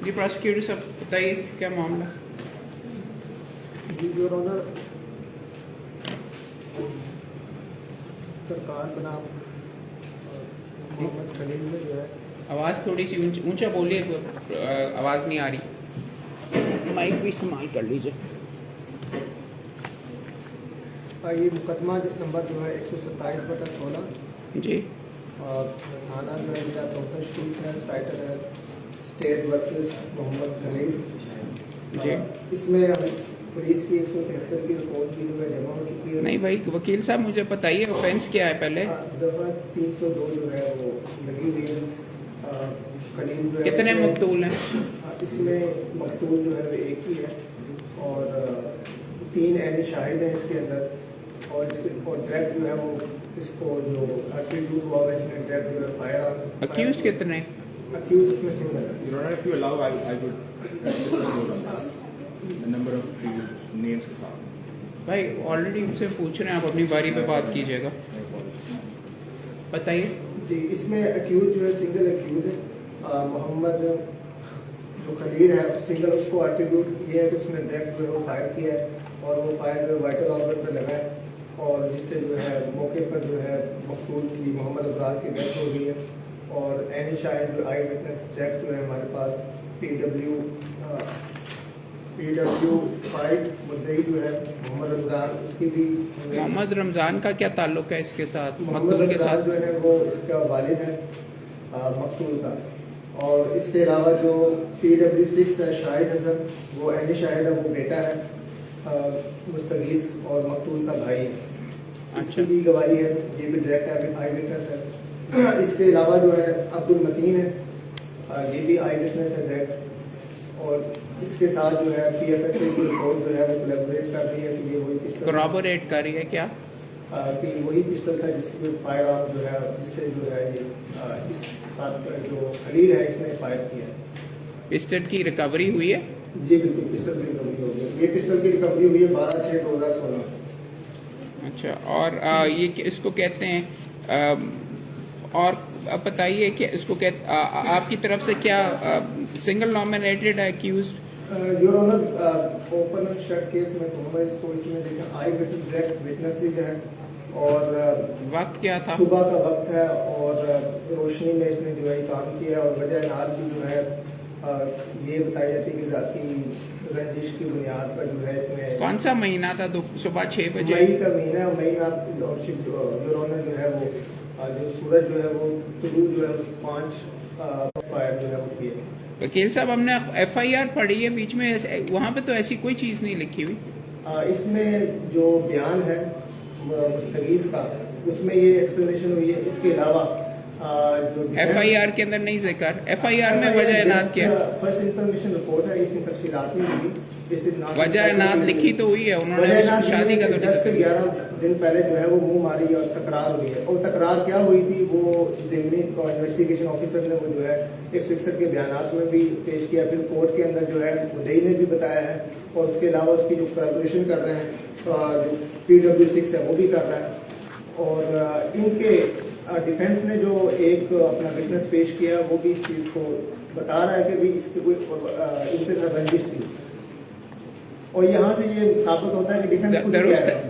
जी prosecutor साहब बताइए क्या मामला। जी योर ऑनर, सरकार बनाम मोहम्मद खलील में जो है आवाज़ थोड़ी सी ऊंचा बोलिए, आवाज़ नहीं आ रही, माइक भी इस्तेमाल कर लीजिए। ये मुकदमा नंबर जो है 127/16 जी और थाना जो है जिला चौथा स्ट्रीट है, टाइटल है स्टेट वर्सेस मोहम्मद खलील। जी इसमें पुलिस की 173 की रिपोर्ट की जो है जमा हो चुकी है। नहीं भाई वकील साहब मुझे बताइए ऑफेंस क्या है पहले। दफा 302 जो है वो लगी हुई है। खलील जो है कितने मकतूल हैं? इसमें मकतूल जो है वो एक ही है और 3 ऐनी शाहिद हैं इसके अंदर और डायरेक्ट जो है वो इसको जो एट्रीब्यूट हुआ है इसमें डायरेक्ट जो है फायर अक्यूज कितने? अक्यूज इसमें सिंगल है। Your Honor, if you allow, I would just note on this. A number of previous names के साथ। भाई ऑलरेडी उनसे पूछ रहे हैं, आप अपनी बारी पे बात कीजिएगा। बताइए। जी इसमें अक्यूज जो है सिंगल अक्यूज है। मोहम्मद जो खलील है सिंगल, उसको एट्रीब्यूट ये है कि उसने डायरेक्ट जो है वो फायर किया है और वो फायर जो है वाइटल ऑर्गन पर लगा है और जिससे जो है मौके पर जो है मकतूल की मोहम्मद अब्रार की डेथ हो गई है। और एनी शाहिद जो आई विटनेस डायरेक्ट जो है हमारे पास PW5 मुद्दई जो है मोहम्मद रमज़ान, उसकी भी मोहम्मद रमज़ान का क्या ताल्लुक है इसके साथ, मोहम्मद मकतूल के रमज़ान साथ? जो है वो इसका वालिद है मकतूल का। और इसके अलावा जो PW6 है शाहिद हसन, वो एनी शाहिद है, वो बेटा है मुस्तगीस और मकतूल का भाई है। इसकी भी गवाही है, ये भी डायरेक्ट आई विटनेस है। इसके अलावा जो है अब्दुल मतीन है, ये भी आई विटनेस है डायरेक्ट। और इसके साथ जो है PFSA की रिपोर्ट जो है वो कोलैबोरेट कर रही है कि ये वही पिस्टल कोरॉबोरेट कर रही है क्या? कि वही पिस्टल था जिसमें फायर आर्म जो है जिससे जो है ये इस साथ जो खलील है इसने फायर किया है। पिस्टल की रिकवरी हुई है? जी बिल्कुल, पिस्टल की रिकवरी हो गई। ये पिस्टल की रिकवरी हुई है 12/6/2016। अच्छा, और ये इसको कहते हैं और अब बताइए कि इसको आपकी तरफ से क्या सिंगल नॉमिनेटेड है accused? Your honour, open and shut case में कहूँगा इसको। इसमें देखा आई विटनेस डायरेक्ट विटनेसेस हैं और वक्त क्या था? सुबह का वक्त है और रोशनी में इसने जो है काम किया और वजह नाल भी जो है ये बताई जाती है कि जाती रंजिश की बुनियाद पर जो है इसमें। कौन सा महीना था? सुबह 6 बजे? मई का महीना है। मई में आप लॉर्डशिप योर ऑनर जो है वो जो सूरज जो है वो तुलू जो है उस 5 फायर जो है वो किए। वकील साहब हमने FIR पढ़ी है बीच में, वहाँ पे तो ऐसी कोई चीज़ नहीं लिखी हुई। इसमें जो बयान है मुस्तगीस का उसमें ये एक्सप्लेनेशन हुई है। इसके अलावा जो FIR के अंदर नहीं जिक्र, FIR में वजह इनाद क्या? फर्स्ट इंफॉर्मेशन रिपोर्ट है, इसमें तफसीलात नहीं हुई। वजह इनाद लिखी तो हुई है उन्होंने, शादी का तो 10 से 11 दिन पहले जो है वो मुंह मारी और तकरार हुई है। और तकरार क्या हुई थी वो ज़िमनी इन्वेस्टिगेशन ऑफिसर ने वो जो है 161 के बयानात में भी पेश किया, फिर कोर्ट के अंदर जो है मुद्दई ने भी बताया है और उसके अलावा उसकी जो कोलैबोरेशन कर रहे हैं PW6 है वो भी कर रहा है। और इनके डिफेंस ने जो एक अपना विटनेस पेश किया वो भी इस चीज़ को बता रहा है कि भी इसकी कोई इनके साथ रंजिश थी। और यहाँ से ये साबित होता है कि डिफेंस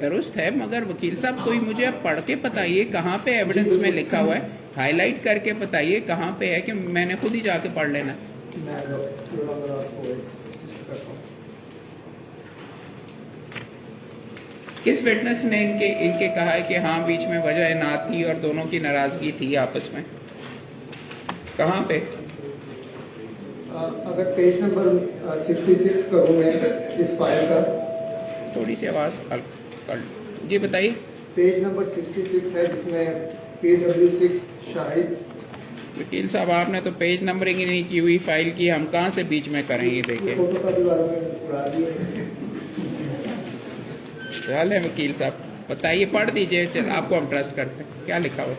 दुरुस्त है, मगर वकील साहब कोई मुझे आप पढ़ के बताइए कहाँ पे एविडेंस में लिखा हुआ है, हाईलाइट करके बताइए कहाँ पे है कि मैंने खुद ही जाके पढ़ लेना। किस विटनेस ने इनके कहा है कि हाँ बीच में वजह इनाद थी और दोनों की नाराजगी थी आपस में? कहाँ पे? अगर पेज नंबर 66 करूँ मैं इस फाइल का, थोड़ी सी आवाज़ कर जी बताइए। पेज नंबर 66 है जिसमें PW6 शाहिद। वकील साहब आपने तो पेज नंबरिंग ही नहीं की हुई फाइल की, हम कहाँ से बीच में करेंगे? देखिए ख्याल है वकील साहब, बताइए, पढ़ दीजिए, आपको हम ट्रस्ट करते हैं। क्या लिखा हुआ?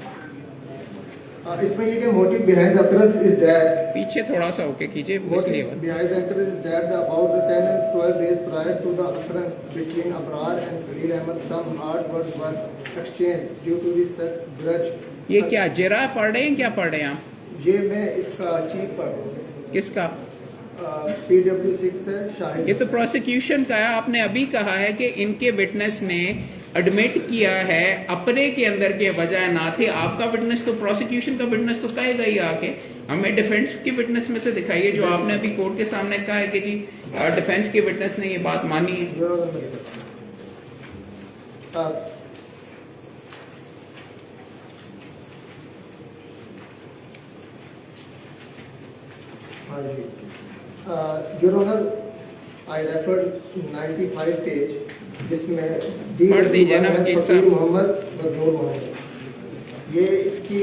इसमें ये कि motive behind the occurrence is that, पीछे थोड़ा सा ओके कीजिए, इसलिए behind the occurrence is that about the 10 and 12 days prior to the occurrence between Abrar and Khalil Ahmed some hard words were exchanged due to the such grudge। ये क्या जिरा पढ़ रहे हैं, क्या पढ़ रहे हैं आप? ये मैं इसका चीफ पर किसका? PW6 है शाहिद। ये तो प्रोसिक्यूशन का है। आपने अभी कहा है कि इनके विटनेस ने एडमिट किया है अपने के अंदर के वजह ना थे। आपका विटनेस तो प्रोसिक्यूशन का विटनेस तो कहेगा ही आके। हमें डिफेंस की विटनेस में से दिखाइए जो आपने अभी कोर्ट के सामने कहा है कि जी डिफेंस के विटनेस ने ये बात मानी है। हाँ जी, Your Honor, I referred 95 page जिसमें पढ़ दीजिए ना वकील साहब। मोहम्मद मजनूर मोहम्मद, ये इसकी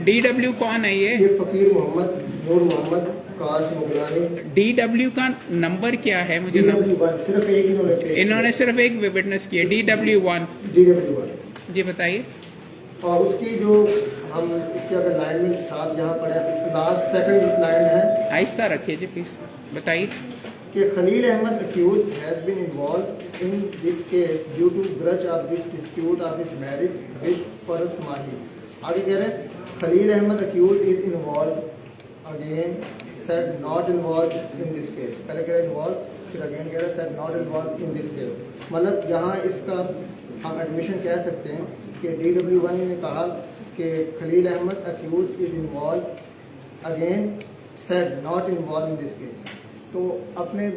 DW कौन है ये फकीर मोहम्मद नूर मोहम्मद काश मुगलानी। DW का नंबर क्या है? मुझे DW1 सिर्फ एक इन्होंने सिर्फ एक विटनेस किया DW1 जी बताइए। और उसकी जो हम इसके अगर लाइन में साथ यहाँ पढ़े लास्ट सेकंड लाइन है, आहिस्ता रखिए जी प्लीज, बताइए कि Khalil Ahmad accused has been involved in this case due to grudge of this dispute of his marriage with Farhat Mahi। आगे कह रहे हैं Khalil Ahmad accused is involved, again said not involved in this case। पहले कह रहे involved, फिर अगेन कह रहे said not involved in this case। मतलब यहाँ इसका हम एडमिशन कह सकते हैं कि DW1 ने कहा कि Khalil Ahmad accused is involved, again said not involved in this case। तो अपने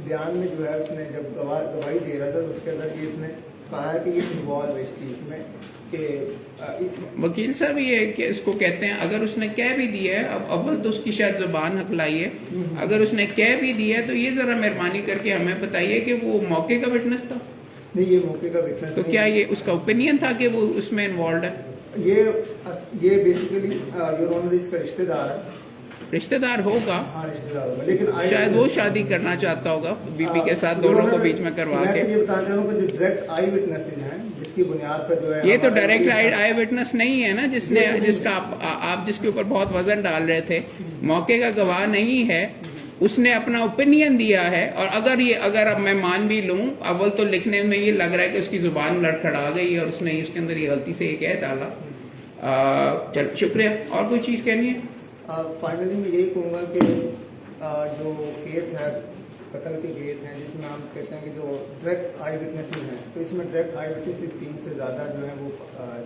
बयान में जो है उसने जब गवाही दे रहा था तो उसके अंदर ये इसने कहा है कि ये इन्वॉल्व है इस चीज़ में कि वकील साहब ये कि इसको कहते हैं अगर उसने कह भी दिया है, अब अव्वल तो उसकी शायद जुबान हकलाई है, अगर उसने कह भी दिया है तो ये जरा मेहरबानी करके हमें बताइए कि वो मौके का विटनेस था। नहीं, ये मौके का विटनेस तो क्या ये उसका ओपिनियन था कि वो उसमें इन्वॉल्व है? ये बेसिकली योर ऑनर इसका रिश्तेदार है। रिश्तेदार होगा, हाँ रिश्तेदार होगा, लेकिन शायद वो शादी करना चाहता होगा बीबी के साथ, दोनों को बीच में करवा के। ये बताना चाहूँगा जो डायरेक्ट आई विटनेसेस हैं जिसकी बुनियाद पर जो है ये तो डायरेक्ट आई विटनेस नहीं है ना, जिसका आप जिसके ऊपर बहुत वजन डाल रहे थे, मौके का गवाह नहीं है, उसने अपना ओपिनियन दिया है। और अगर अब मैं मान भी लूं, अव्वल तो लिखने में ये लग रहा है कि उसकी जुबान लड़खड़ा गई और उसने उसके अंदर ये गलती से ये कह डाला। चल शुक्रिया। और कोई चीज़ कहनी है? फाइनली मैं यही कहूँगा कि जो केस है कत्ल के केस हैं जिसमें हम कहते हैं कि जो डायरेक्ट आई विटनेसेस हैं, तो इसमें डायरेक्ट आई विटनेसेस 3 से ज़्यादा जो है वो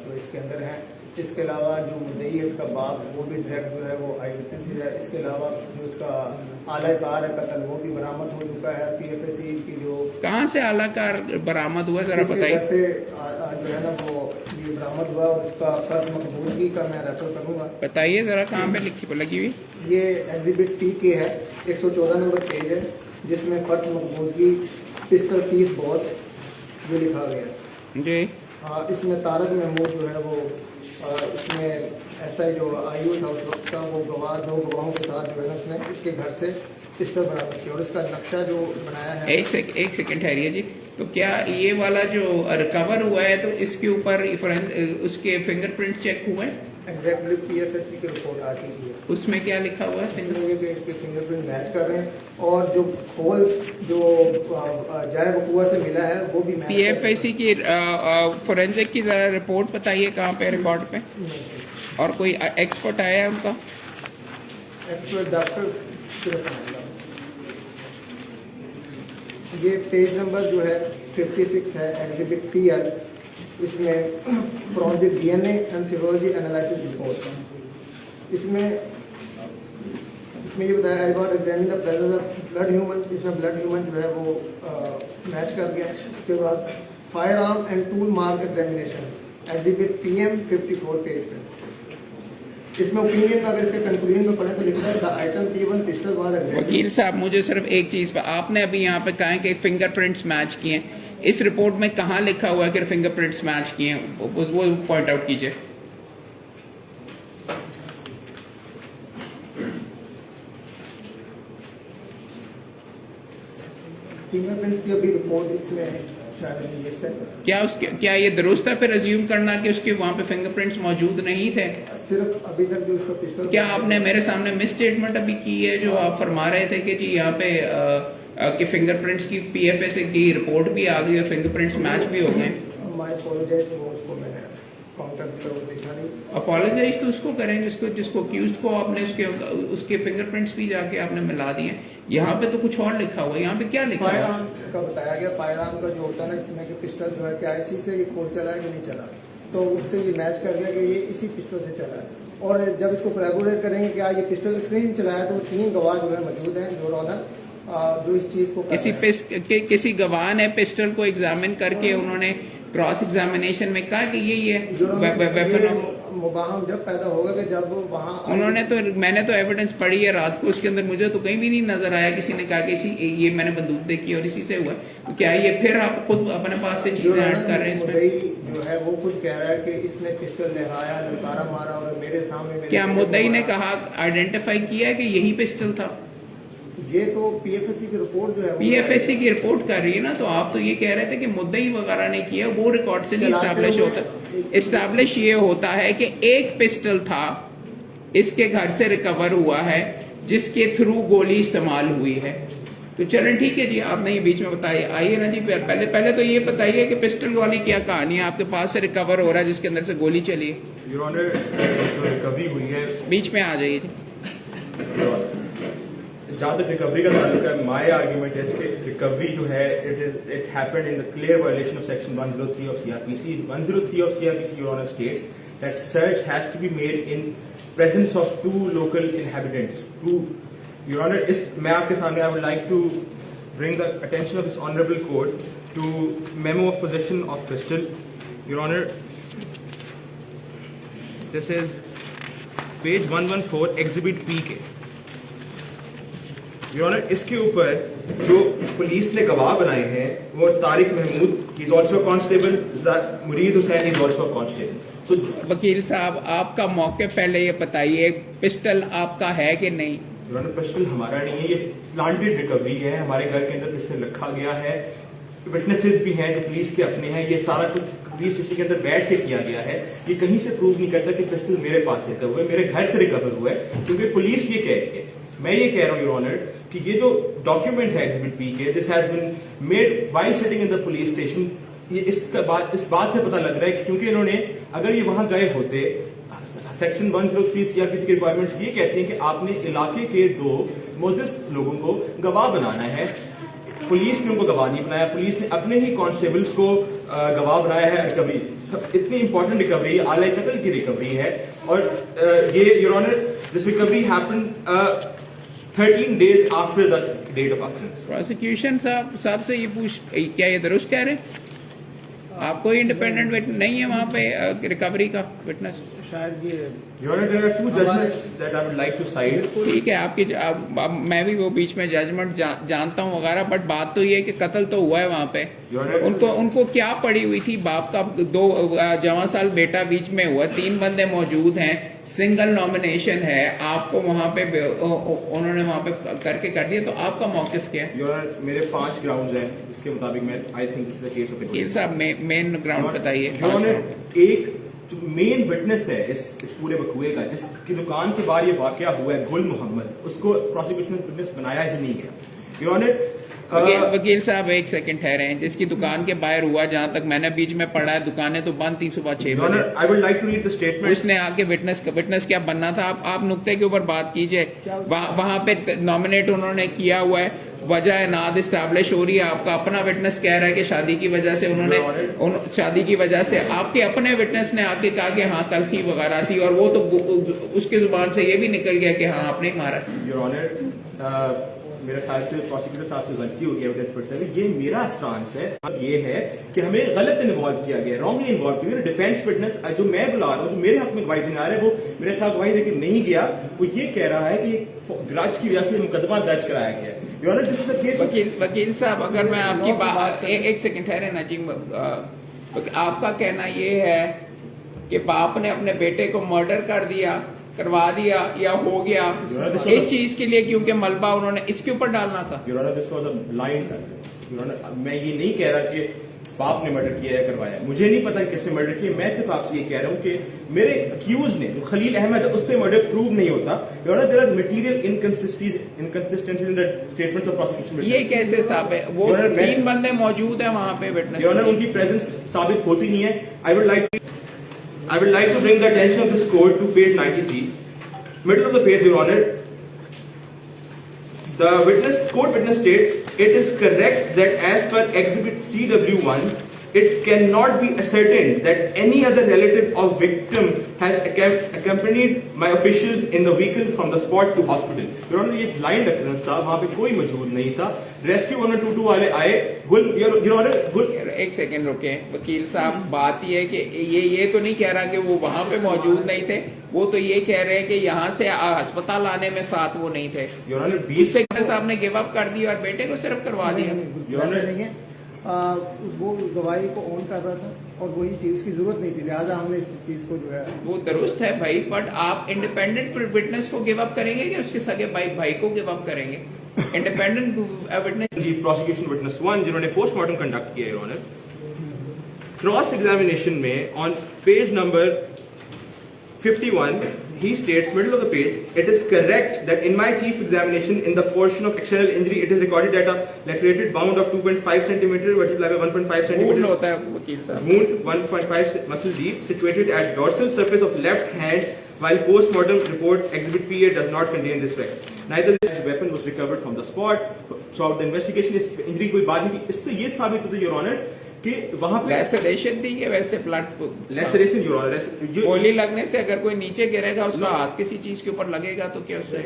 जो इसके अंदर हैं। इसके अलावा जो मुद्दई है उसका बाप, वो भी डायरेक्ट जो है वो आई विटनेस है। इसके अलावा जो उसका आलाकार है कत्ल, वो भी बरामद हो चुका है। PFSC की जो कहाँ से आलाकार बरामद हुआ जरा बताइए। से जो है ना वो ये बरामद हुआ और उसका फर्ज मकबूलगी का मैं रेफर करूँगा। बताइए जरा कहाँ पे लगी हुई। ये एग्जिबिट T के है, 114 नंबर पेज है जिसमें फर्ज मकबूलगी पिस्टल 30 बहुत ये लिखा गया है जी। हाँ, इसमें तारक महमूद जो है वो उसमें SI जो आयु था उस वक्त का, वो दो गवाहों के साथ जो है ना उसने उसके घर से पिस्टल बरामद किया और इसका नक्शा जो बनाया है। एक सेकंड ठहरिए जी। तो क्या ये वाला जो रिकवर हुआ है तो इसके ऊपर उसके फिंगरप्रिंट चेक हुए हैं? एग्जैक्टली PFSC की रिपोर्ट आ चुकी है, उसमें क्या लिखा हुआ है? इसके फिंगरप्रिंट मैच कर रहे हैं और जो खोल जो जाए वकुआ से मिला है वो भी PFSC की फोरेंसिक की जरा रिपोर्ट बताइए कहाँ पे रिकॉर्ड पे, और कोई एक्सपर्ट आया है उनका? एक्सपर्ट डॉक्टर ये पेज नंबर जो है 56 है, एग्जिबिट TR। इसमें from the DNA and serology analysis report इसमें ये बताया about examine the presence of blood human. इसमें ब्लड ह्यूमन जो है वो मैच कर गया। उसके बाद fire arm and tool mark examination exhibit PM 54 page पे। इसमें ओपिनियन में अगर इसके कंक्लूजन में पढ़े तो लिखा है the item P1 pistol was examined. वकील साहब मुझे सिर्फ एक चीज पर, आपने अभी यहाँ पे कहा है कि फिंगरप्रिंट्स मैच किए हैं, इस रिपोर्ट में कहाँ लिखा हुआ है कि फिंगरप्रिंट्स मैच किए हैं? वो पॉइंट आउट कीजिए। फिंगरप्रिंट्स की अभी रिपोर्ट इसमें शायद क्या ये दुरुस्त है फिर अज्यूम करना कि उसके वहाँ पे फिंगरप्रिंट्स मौजूद नहीं थे? सिर्फ अभी तक जो उसका पिस्टल, क्या आपने मेरे सामने मिस स्टेटमेंट अभी की है जो आप फरमा रहे थे कि जी यहाँ पे कि फिंगरप्रिंट्स की PFSC की रिपोर्ट भी आ गई और फिंगरप्रिंट्स मैच भी हो गए? माय अपोलोजाइज, वो उसको मैंने काउंटर पर वो देखा नहीं। अपोलोजाइज तो उसको करें जिसको अक्यूज्ड को आपने उसके फिंगरप्रिंट्स भी जाके आपने मिला दिए। यहाँ पे तो कुछ और लिखा हुआ है, यहाँ पे क्या लिखा फायर हुआ है? आर्म का बताया गया, फायर आर्म का जो होता है ना इसमें कि पिस्टल जो है क्या इसी से ये खोल चला है कि नहीं चला, तो उससे ये मैच कर गया कि ये इसी पिस्टल से चला है। और जब इसको कोलैबोरेट करेंगे कि ये पिस्टल इसने ही चलाया, तो 3 गवाह जो है मौजूद हैं जो ऑनर जो इस चीज को किसी गवाह ने पिस्टल को एग्जामिन करके उन्होंने क्रॉस एग्जामिनेशन में कहा कि यही है वेपन ऑफ। मुबाहम जब पैदा होगा कि जब वहाँ मैंने तो एविडेंस पढ़ी है रात को, उसके अंदर मुझे तो कहीं भी नहीं नजर आया किसी ने कहा कि ये मैंने बंदूक देखी और इसी से हुआ। तो क्या ये फिर आप खुद अपने पास से चीजें ऐड कर रहे हैं इसमें? जो है वो खुद कह रहा है कि इसने पिस्टल लहराया, ललकारा मारा और मेरे सामने क्या मुद्दई ने कहा, आइडेंटिफाई किया है कि यही पिस्टल था? ये तो पीएफएससी की रिपोर्ट जो है पीएफएससी की रिपोर्ट कर रही है ना, तो आप तो ये कह रहे थे कि मुद्दई वगैरह ने किया, वो रिकॉर्ड से नहीं स्टैब्लिश होता। एस्टैब्लिश ये होता है कि एक पिस्टल था इसके घर से रिकवर हुआ है जिसके थ्रू गोली इस्तेमाल हुई है। तो चलें ठीक है जी, आपने ये बीच में बताइए, आइए ना जी पहले तो ये बताइए कि पिस्टल वाली क्या कहानी है आपके पास से रिकवर हो रहा है जिसके अंदर से गोली चली है? योर ऑनर, जो रिकवरी हुई है बीच में आ जाइए जी। जहाँ तक रिकवरी का ताल्लुक है, माय आर्ग्यूमेंट है कि रिकवरी जो है it happened in the clear violation of section 103 of CrPC. 103 of CrPC your honour states that search has to be made in presence of 2 local inhabitants. Your honour, मैं आपके सामने I would like to bring the attention of this honourable court to memo of possession of pistol. Your honour, this is page 114 exhibit P K. Your honour, इसके ऊपर जो police ने गवाह बनाए हैं वो Tariq Mahmood, he is also constable, Murid Hussain is also constable. So वकील साहब, आपका मौके पहले ये बताइए, पिस्टल आपका है कि नहीं? योर ऑनर, पिस्टल हमारा नहीं है, ये प्लांटेड रिकवरी है। हमारे घर के अंदर पिस्टल रखा गया है, विटनेसेस भी हैं जो पुलिस के अपने हैं। ये सारा कुछ पुलिस स्टेशन के अंदर बैठ के किया गया है। ये कहीं से प्रूव नहीं करता कि पिस्टल मेरे पास रिकवर हुआ है, मेरे घर से रिकवर हुआ है, क्योंकि पुलिस ये कह रही है। मैं ये कह रहा हूँ योर ऑनर कि ये जो डॉक्यूमेंट है exhibit P K, this has been made while sitting in the police station. ये इस बात से पता लग रहा है कि क्योंकि इन्होंने, अगर ये वहां गए होते, सेक्शन 103 सीआरपीसी की रिक्वायरमेंट्स ये कहती हैं कि आपने इलाके के 2 मोजिस लोगों को गवाह बनाना है। पुलिस ने उनको गवाह नहीं बनाया, पुलिस ने अपने ही कांस्टेबल्स को गवाह बनाया है। रिकवरी इतनी इंपॉर्टेंट रिकवरी, आला कत्ल की रिकवरी है। और ये your honour, this recovery happened 13 days after the date of occurrence. Prosecution साहब से ये पूछ, क्या ये दुरुस्त कह रहे हैं? आपको इंडिपेंडेंट नहीं है वहाँ पे रिकवरी का विटनेस? शायद ये Your Honor, there are 2 judgments that I would like to cite. ठीक है, आपकी मैं भी वो बीच में जजमेंट जानता हूँ वगैरह, बट बात तो ये है कि कत्ल तो हुआ है वहाँ पे। Your Honor, उनको क्या पड़ी हुई थी? बाप का 2 जवां साल बेटा बीच में हुआ, 3 बंदे मौजूद हैं, सिंगल नॉमिनेशन है, आपको वहाँ पे उन्होंने वहाँ पे करके कर दिया, तो आपका मौकिफ क्या है? Your Honor, मेरे 5 ग्राउंड्स हैं जिसके मुताबिक मैं I think this is the case of वकील साहब, मेन ग्राउंड बताइए। Your Honor, एक जो मेन विटनेस है इस पूरे वकूए का, जिसकी दुकान के बाहर ये वाकया हुआ है, गुल मोहम्मद, उसको प्रोसिक्यूशन विटनेस बनाया ही नहीं गया। योर ऑनर, वकील साहब एक सेकंड ठहरे हैं, जिसकी दुकान के बाहर हुआ, जहां तक मैंने बीच में पढ़ा है, दुकानें तो बंद थी सुबह 6 बजे। I would like to read the statement. उसने आके विटनेस क्या बनना था? आप नुक्ते के ऊपर बात कीजिए। वहां पे नॉमिनेट उन्होंने किया हुआ है, वजह नाद इस्टेब्लिश हो रही है, आपका अपना विटनेस कह रहा है कि शादी की वजह से उन्होंने शादी की वजह से, आपके अपने विटनेस ने आके कहा कि हाँ तलखी वगैरह थी, और वो तो उसकी जुबान से ये भी निकल गया कि हाँ आपने मारा। योर ऑनर, मेरे ख्याल से प्रोसिक्यूटर साहब से गलती होगी एविडेंस पढ़ते हुए। ये मेरा स्टांस है, अब ये है कि हमें गलत इन्वॉल्व किया गया, रॉन्गली इन्वॉल्व किया। डिफेंस विटनेस जो मैं बुला रहा हूँ, जो मेरे हक में गवाही देने आ रहा है, वो मेरे ख्याल गवाही देके नहीं गया। वो ये कह रहा है कि ग्राज की वजह से मुकदमा दर्ज कराया गया है। Your honour, this is the case. वकील साहब, अगर मैं आपकी बात एक सेकंड ठहरे ना जी, आपका कहना ये है कि बाप ने अपने बेटे को मर्डर करवा दिया या हो गया इस चीज के लिए क्योंकि मलबा उन्होंने इसके ऊपर डालना था? Your honour, this was a blind. Your honour, मैं ये नहीं कह रहा कि बाप ने मर्डर किया या करवाया, मुझे नहीं पता किसने मर्डर किया। मैं सिर्फ आपसे ये कह रहा हूँ कि मेरे अक्यूज ने, जो खलील अहमद है, उस पर मर्डर प्रूव नहीं होता। Your honour, there are material inconsistencies in the statements of prosecution. ये कैसे साबित है? वो 3 बंदे मौजूद हैं वहां पे विटनेस। योर ऑनर, उनकी प्रेजेंस साबित होती नहीं है। आई would like I would like to bring the attention of this court to page 93, middle of the page, Your Honor. The court witness states, it is correct that as per exhibit CW1, it cannot be ascertained that any other relative of victim has accompanied my officials in the vehicle from the spot to hospital. Your Honor, ये blind occurrence था, वहाँ पे कोई मौजूद नहीं था. Rescue 122 वाले आए. Your Honor, एक सेकंड रुके वकील साहब, बात ये है कि ये तो नहीं कह रहा कि वो वहाँ पे मौजूद नहीं थे, वो तो ये कह रहे हैं कि यहाँ से अस्पताल आने में साथ वो नहीं थे. Your Honor, 20 सेक्रेटरी साहब ने गिव अप कर दी और बेटे को सिर्फ करवा दिया. वैसे नहीं है, वो गवाही को ऑन कर रहा था और वही चीज की जरूरत नहीं थी, लिहाजा हमने इस चीज को जो है वो दुरुस्त है भाई, बट आप इंडिपेंडेंट विटनेस को गिव अप करेंगे कि उसके सगे भाई को गिव अप करेंगे? Independent witness the prosecution witness 1 जिन्होंने पोस्टमार्टम कंडक्ट किया है, Your Honor, क्रॉस एग्जामिनेशन में on page number 51 he states, middle of the page, it is correct that in my chief examination in the portion of external injury it is recorded that a lacerated bound of 2.5 cm multiplied by 1.5 wound cm होता है वकील साहब. wound 1.5 muscle deep situated at dorsal surface of left hand, while post-mortem report exhibit PA does not contain this fact. Neither this weapon was recovered from the spot. Throughout the investigation इस injury कोई बात नहीं की. इससे ये साबित होता है, Your Honor, कि वहां पे लैसरेशन थी कि वैसे ब्लड लैसरेशन, Your Honor, गोली लगने से अगर कोई नीचे गिरेगा उसका हाथ किसी चीज के ऊपर लगेगा तो क्या उससे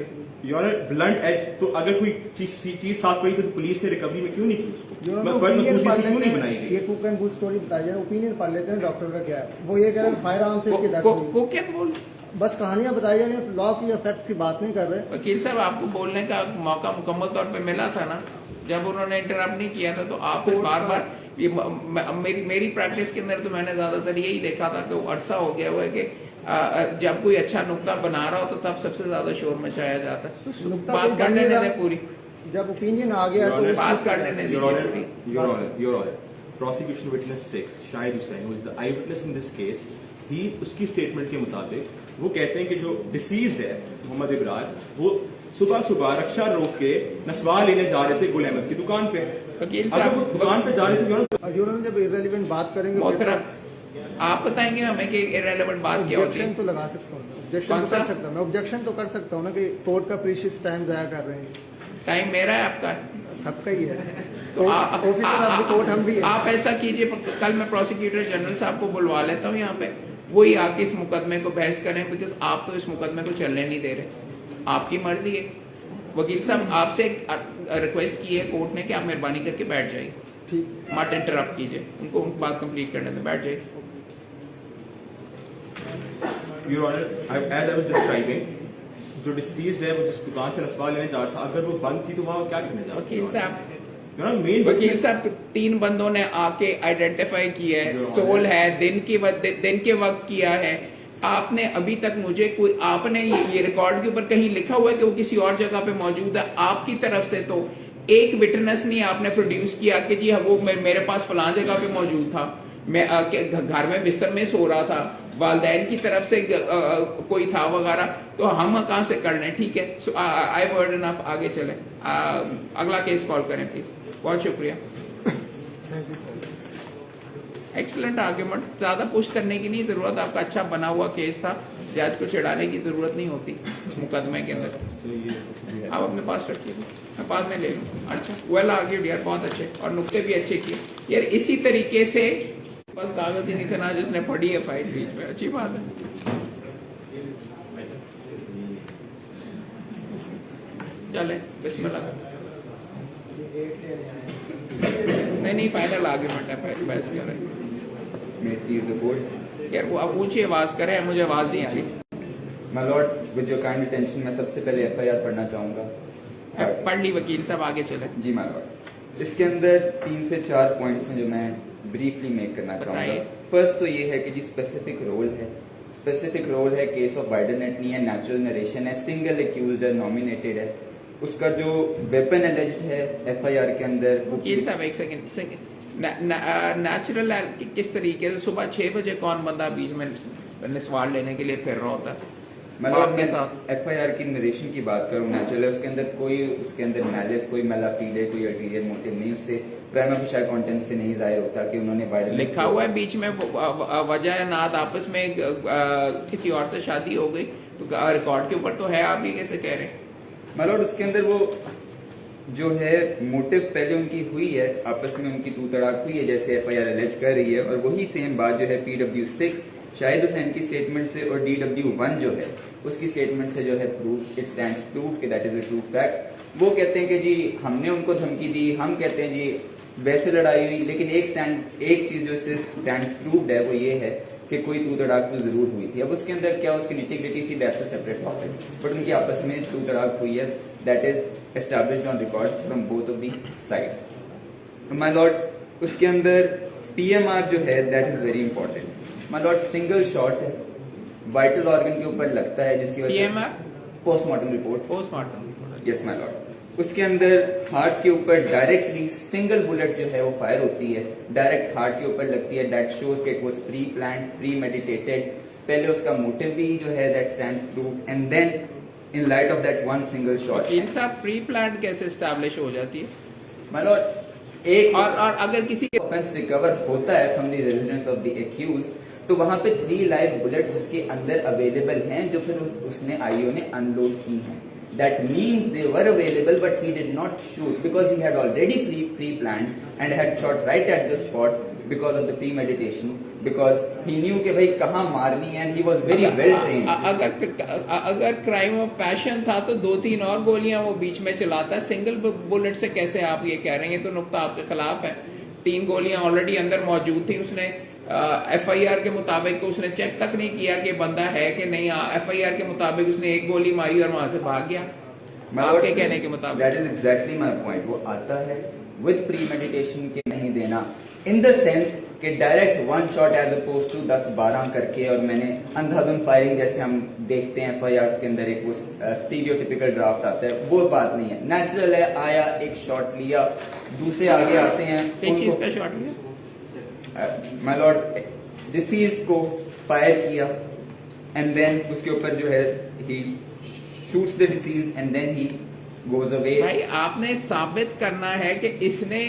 Your Honor, blunt edge, तो अगर कोई चीज साथ पड़ी तो पुलिस ने रिकवरी में क्यों नहीं की उसको? जो मैं है फर्ज opinion में पढ़ क्यों नहीं लेते बनाई हैं, गई? ये कुक एंड बुल स्टोरी बताई जाए, ओपिनियन पढ़ लेते हैं डॉक्टर का क्या है. वो ये कह रहे हैं फायर आर्म से इसकी डेथ हुई. को क्या बोल बस कहानियां बताई जा रही हैं, लॉ की इफेक्ट की बात नहीं कर रहे. वकील साहब आपको बोलने का मौका मुकम्मल तौर पे मिला था ना, जब उन्होंने इंटरप्ट नहीं किया था तो आप फिर बार बार ये मेरी प्रैक्टिस के अंदर तो मैंने ज्यादातर यही देखा था कि अरसा हो गया हुआ है कि जब कोई अच्छा नुक्ता बना रहा हो तो तब सबसे ज्यादा शोर मचाया जाता है. तो नुक्ता बात कोई करने बनेगा, दे पूरी जब ओपिनियन आ गया तो उस बात चीज का करने क्या? दे Your Honor, दीजिए. Your Honor, prosecution witness 6 Shahid Hussain, who is the eyewitness in this case, he उसकी स्टेटमेंट के मुताबिक वो कहते हैं कि जो डिसीज्ड है मोहम्मद इब्रार, वो सुबह रक्षा रोक के नस्वा लेने जा रहे थे गुल अहमद की दुकान पे. वकील अगर वो दुकान पे जा रहे थे, Your Honor, और जो उन्होंने जब इररिलेवेंट बात करेंगे मोहतरम आप बताएंगे हमें कि इररिलेवेंट बात क्या होती ऑब्जेक्शन है? तो लगा सकता हूँ, ऑब्जेक्शन कौन तो कर सा? सकता हूँ, मैं ऑब्जेक्शन तो कर सकता हूँ ना कि कोर्ट का प्रीशियस टाइम जाया कर रहे हैं. टाइम मेरा है आपका है. सबका ही है, तो ऑफिसर ऑफ द कोर्ट हम भी हैं. आप ऐसा कीजिए, कल मैं प्रोसिक्यूटर जनरल साहब को बुलवा लेता हूँ यहाँ पे, वही आके इस मुकदमे को बहस करें, बिकॉज आप तो इस मुकदमे को चलने नहीं दे रहे. आपकी मर्जी है. वकील साहब आपसे रिक्वेस्ट की है कोर्ट ने कि आप मेहरबानी करके बैठ जाइए, ठीक. मत इंटरप्ट कीजिए, उनको बात कंप्लीट करने दें, बैठ जाइए. Your Honor, as I was describing, जो डिसीज्ड है वो जिस दुकान से नस्वा लेने जा रहा था, अगर वो बंद थी तो वहाँ क्या करने जा रहा था? वकील साहब मेन वकील साहब 3 बंदों ने आके आइडेंटिफाई किया है, सोल है, दिन के वक्त किया है. आपने अभी तक मुझे कोई आपने ये रिकॉर्ड के ऊपर कहीं लिखा हुआ है कि वो किसी और जगह पे मौजूद है? आपकी तरफ से तो एक विटनेस नहीं आपने प्रोड्यूस किया कि जी वो मेरे पास फलां जगह पे मौजूद था, मैं घर में बिस्तर में सो रहा था, वालदैन की तरफ से कोई था वगैरह, तो हम कहाँ से कर लें? ठीक है, सो आई वर्ड इनफ, आगे चलें. अगला केस कॉल करें प्लीज. बहुत शुक्रिया. एक्सीलेंट आर्ग्यूमेंट, ज्यादा पुश करने की नहीं जरूरत, आपका अच्छा बना हुआ केस था, जज को चिढ़ाने की जरूरत नहीं होती मुकदमे के अंदर. आप अपने पास रखिए, मैं बाद में ले लूँ. अच्छा, वेल आर्ग्यूड यार, बहुत अच्छे, और नुक्ते भी अच्छे किए यार. इसी तरीके से बस कागज ही नहीं थे ना जिसने पढ़ी है फाइल बीच में, अच्छी बात है. चले बिस्मिल्लाह. नहीं फाइनल आर्ग्यूमेंट है, बहस कर रहे हैं यार. वो आप ऊंची आवाज करें, मुझे आवाज नहीं आ रही. My Lord, with your kind attention, मैं सबसे पहले एफआईआर पढ़ना चाहूंगा. पढ़ ली वकील साहब, आगे चले. जी माय लॉर्ड, इसके अंदर 3 से 4 पॉइंट्स हैं जो मैं ब्रीफली मेक करना चाहूंगा. फर्स्ट तो ये है कि जी स्पेसिफिक रोल है, केस ऑफ बाइडन नहीं है, नेचुरल नरेशन है, सिंगल एक्यूज्ड है, नॉमिनेटेड है. उसका जो वेपन एलिज्ड है एफआईआर के अंदर. वकील साहब एक सेकंड, नेचुरल किस तरीके से? सुबह 6 बजे कौन बंदा बीच में सवाल लेने के लिए फिर रहा होता है? आपके साथ। FIR की नरेशन की बात करूं, नेचुरल है, उसके अंदर मैलिस, कोई मैलाफीड है, कोई अल्टीरियर मोटिव नहीं, उससे प्राइमा फेशियल कंटेंट से नहीं जाहिर होता कि उन्होंने बाइडेन लिखा हुआ है बीच में वजह नात आपस में किसी और से शादी हो गई, तो रिकॉर्ड के ऊपर तो है, आप ये कैसे कह रहे हैं? माय लॉर्ड, उसके अंदर वो जो है मोटिव पहले उनकी हुई है, आपस में उनकी तू तड़ाक हुई है जैसे FIR एलिज कर रही है, और वही सेम बात जो है PW6 शाहिद हुसैन की स्टेटमेंट से और DW1 जो है उसकी स्टेटमेंट से जो है प्रूफ, इट स्टैंड्स प्रूफ कि that is a true fact. वो कहते हैं कि जी हमने उनको धमकी दी, हम कहते हैं जी वैसे लड़ाई हुई, लेकिन एक चीज जो इससे स्टैंड्स प्रूव्ड है वो ये है कि कोई तू तड़ाक तो जरूर हुई थी। अब उसके अंदर क्या उसकी निटी-ग्रिटी थी, that's a separate topic, but उनकी आपस में तू तड़ाक हुई है, that is established on record from both of the sides. My Lord, उसके अंदर PMR जो है that is very important. My Lord, single shot है, वाइटल ऑर्गन के ऊपर लगता है, जिसकी वजह से PMR postmortem report, postmortem, yes my Lord, उसके अंदर हार्ट के ऊपर डायरेक्टली सिंगल बुलेट जो है वो फायर होती है, डायरेक्ट हार्ट के ऊपर लगती है, दैट शोज कि it was preplanned, premeditated. पहले उसका मोटिव भी जो है that stands proof, and then in light of that one single shot. इन सब प्री प्लान कैसे एस्टैब्लिश हो जाती है? माय लॉर्ड, एक और अगर किसी के ऑफेंस रिकवर होता है from the residence of the accused, तो वहां पे 3 लाइव बुलेट्स उसके अंदर अवेलेबल हैं जो फिर उसने IO ने अनलोड की हैं। That means they were available, but he did not shoot because he had already pre-planned and had shot right at the spot because of the premeditation, because he knew कि भाई कहाँ मारनी है, and he was very well trained. अगर crime of passion था तो 2-3 और गोलियां वो बीच में चलाता, सिंगल बुलेट से कैसे आप ये कह रहे हैं? ये तो नुक्ता आपके खिलाफ है। 3 गोलियां ऑलरेडी अंदर मौजूद थी, उसने FIR के मुताबिक तो उसने चेक तक नहीं किया कि बंदा है कि नहीं। FIR के मुताबिक उसने 1 गोली मारी और वहां से भाग गया, आपके कहने के मुताबिक। That is exactly my point. वो आता है with premeditation के नहीं देना, in the sense कि direct 1 shot as oppose to 10-12 करके, और मैंने अंधाधुन फायरिंग जैसे हम देखते हैं FIRs के अंदर एक वो स्टीरियोटिपिकल ड्राफ्ट आता है, वो बात नहीं है। नेचुरल है, आया, एक शॉट लिया, दूसरे आगे आते हैं, किस चीज का शॉट लिया? माय लॉर्ड, डिसीज्ड को फायर किया, एंड देन उसके ऊपर जो है he shoots the deceased and then he goes away. भाई आपने साबित करना है कि इसने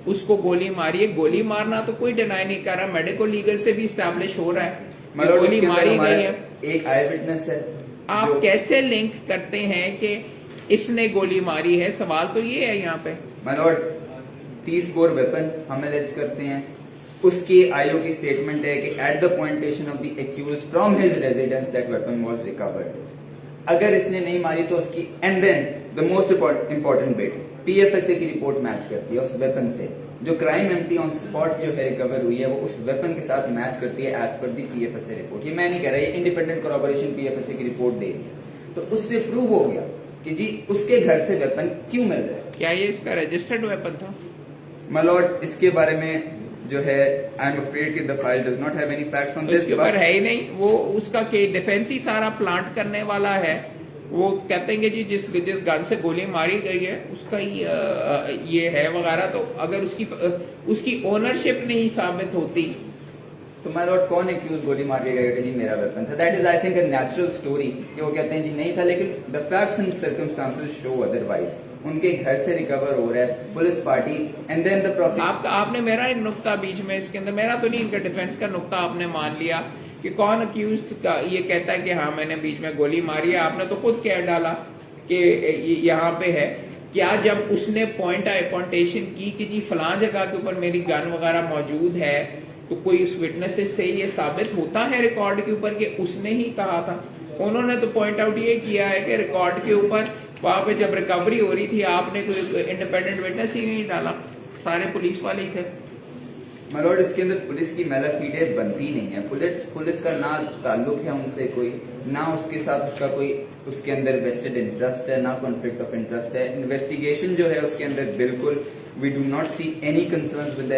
उसको गोली मारी है। गोली मारना तो कोई डिनाई नहीं कर रहा, मेडिको लीगल से भी स्टैब्लिश हो रहा है गोली मारी गई है। एक आई विटनेस है। आप कैसे लिंक करते हैं कि इसने गोली मारी है? सवाल तो ये है यहाँ पे। माय लॉर्ड, 30 बोर वेपन हम एलिज करते हैं, उसकी IO की स्टेटमेंट है कि at the pointation of the accused from his residence that weapon was recovered. अगर इसने नहीं मारी तो उसकी, and then the most important bit, PFSA की रिपोर्ट मैच करती है उस वेपन से। जो क्राइम एम्प्टी ऑन स्पॉट जो है रिकवर हुई है वो उस वेपन के साथ मैच करती है एज पर दी PFSA रिपोर्ट। ये मैं नहीं कह रहा, ये इंडिपेंडेंट कॉरपोरेशन PFSA की रिपोर्ट दे रही है। तो उससे प्रूव हो गया कि जी उसके घर से वेपन क्यों मिल रहा है। क्या ये इसका रजिस्टर्ड वेपन था? माय लॉर्ड, इसके बारे में जो है आई एम अफ्रेड कि the file does not have any facts on this, पर है ही नहीं। वो उसका के डिफेंस ही सारा प्लांट करने वाला है। वो कहते हैं कि जी जिस गन से गोली मारी गई है उसका ही ये है वगैरह। तो अगर उसकी ओनरशिप नहीं साबित होती तो माय लॉर्ड कौन एक्यूज गोली मार के गया कि जी मेरा वेपन था? That is I think a natural story कि वो कहते हैं जी नहीं था, लेकिन the facts and circumstances show otherwise. उनके घर से रिकवर हो रहा है, police party, and then the prosecution. आपने मेरा एक नुक्ता बीच में इसके अंदर, मेरा तो नहीं, इनका डिफेंस का नुक्ता आपने मान लिया कि कौन अक्यूज का ये कहता है कि हाँ मैंने बीच में गोली मारी है। आपने तो खुद कह डाला कि यहाँ पे है। क्या जब उसने पॉइंटेशन की कि जी फलां जगह के ऊपर मेरी गन वगैरह मौजूद है, तो कोई उस विटनेसेस से ये साबित होता है रिकॉर्ड के ऊपर कि उसने ही कहा था? उन्होंने तो पॉइंट आउट ये किया है कि रिकॉर्ड के ऊपर वहां पे जब रिकवरी हो रही थी आपने कोई इंडिपेंडेंट विटनेस ही नहीं डाला, सारे पुलिस वाले ही थे। माय लॉर्ड, इसके अंदर पुलिस की मैलाफीडे बनती नहीं है। पुलिस का ना ताल्लुक है उनसे कोई, ना उसके साथ उसका कोई उसके अंदर वेस्टेड इंटरेस्ट है, ना कॉन्फ्लिक्ट ऑफ इंटरेस्ट है। इन्वेस्टिगेशन जो है उसके अंदर बिल्कुल we do not see any concern with the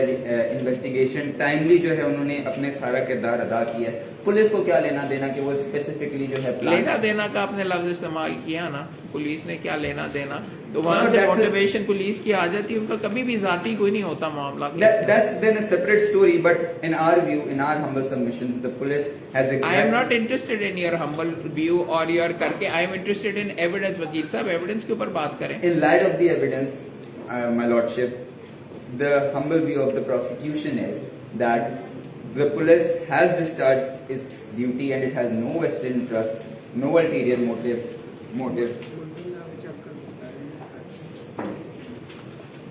investigation. Timely जो है उन्होंने अपने सारा किरदार अदा किया है। पुलिस को क्या लेना देना कि वो स्पेसिफिकली जो है लेना देना का आपने लफ्ज इस्तेमाल किया ना, पुलिस ने क्या लेना देना, तो वहां No, से that's a- मोटिवेशन पुलिस की आ जाती है, उनका कभी भी जाती कोई नहीं होता मामला। That's then a separate story, but in our view, in our humble submissions, the police has I am not interested in your humble view or your करके, I am interested in evidence। वकील साहब evidence के ऊपर बात करें। In light of the evidence, my lordship, the humble view of the prosecution is that the police has discharged its duty and it has no vested interest, no ulterior motive.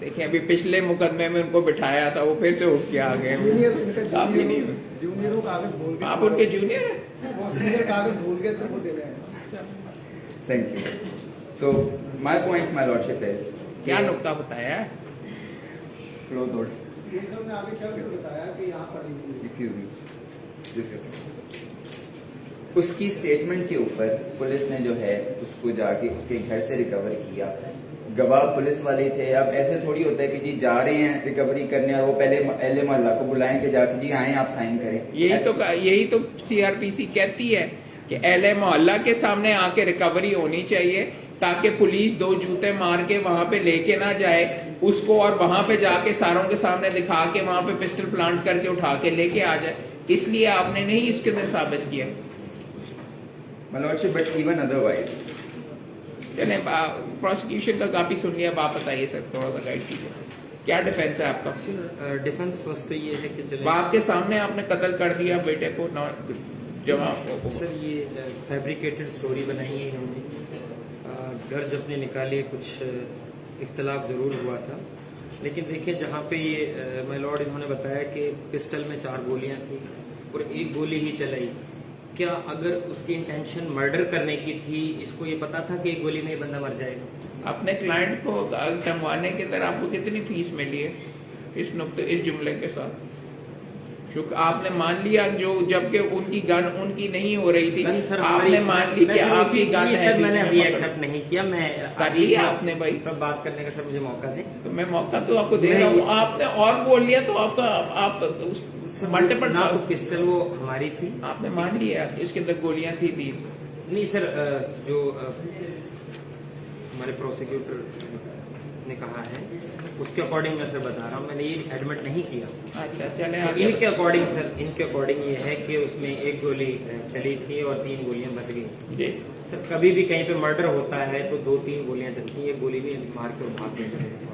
देखिए अभी पिछले मुकदमे में उनको बिठाया था, वो फिर से उठ के आ गए। काफी नहीं, जूनियरों कागज भूल गए, आप उनके जूनियर हैं। वो सीनियर कागज भूल गए तो वो दे रहे हैं। Thank you. So my point, my lordship, is क्या नुक्ता बताया है? flow door. ये सब ने आगे चल के बताया कि यहाँ पर Excuse me. Discuss. उसकी स्टेटमेंट के ऊपर पुलिस ने जो है उसको जाके उसके घर से रिकवर किया। गवाह पुलिस वाले थे। अब ऐसे थोड़ी होता है कि जी जा रहे हैं रिकवरी करने और वो पहले एलए मोहल्ला को बुलाएं कि जाके जी आए आप साइन करें। यही तो सीआरपीसी कहती है कि एलए मोहल्ला के सामने आके रिकवरी होनी चाहिए, ताकि पुलिस दो जूते मार के वहां पे लेके ना जाए उसको, और वहां पे जाके सारों के सामने दिखा के वहां पे पिस्टल प्लांट करके उठा के लेके आ जाए। इसलिए आपने नहीं इसके अंदर साबित किया। My lordship, but even otherwise, चले प्रोसिक्यूशन का काफी सुन लिया, अब आप बताइए सर, थोड़ा सा गाइड कीजिए, क्या डिफेंस है आपका? डिफेंस फर्स्ट तो ये है कि चले बाप के सामने आपने कत्ल कर दिया बेटे को, जवाब सर ये फैब्रिकेटेड स्टोरी बनाई है इन्होंने। गर्ज अपने निकाले, कुछ इख्तलाफ ज़रूर हुआ था, लेकिन देखिए जहाँ पे ये माय लॉर्ड इन्होंने बताया कि पिस्टल में 4 गोलियाँ थी और 1 गोली ही चलाई। क्या अगर उसकी इंटेंशन मर्डर करने की थी, इसको ये पता था कि 1 गोली में ये बंदा मर जाएगा? अपने क्लाइंट को टंगवाने के अंदर आपको कितनी फीस मिली है इस नुक्ते, इस जुमले के साथ? क्योंकि आपने मान लिया जो, जबकि उनकी गन उनकी नहीं हो रही थी, सर आपने मान ली कि आपकी गन है। सर मैंने अभी एक्सेप्ट नहीं किया, मैं कर लिया आपने भाई। बात करने का सर मुझे मौका दें। तो मैं मौका तो आपको दे रहा हूँ, आपने और बोल लिया तो आपका आप मल्टीपल ना तो पिस्टल वो हमारी थी, आपने मान लिया इसके अंदर गोलियां थी 3। नहीं सर, जो हमारे प्रोसिक्यूटर ने कहा है उसके अकॉर्डिंग मैं सर बता रहा हूँ, मैंने ये एडमिट नहीं किया। अच्छा चले आगे। इनके अकॉर्डिंग सर, इनके अकॉर्डिंग ये है कि उसमें 1 गोली चली थी और 3 गोलियां बच गई। जी सर कभी भी कहीं पे मर्डर होता है तो 2-3 गोलियां चलती हैं, 1 गोली भी मार के भाग गए।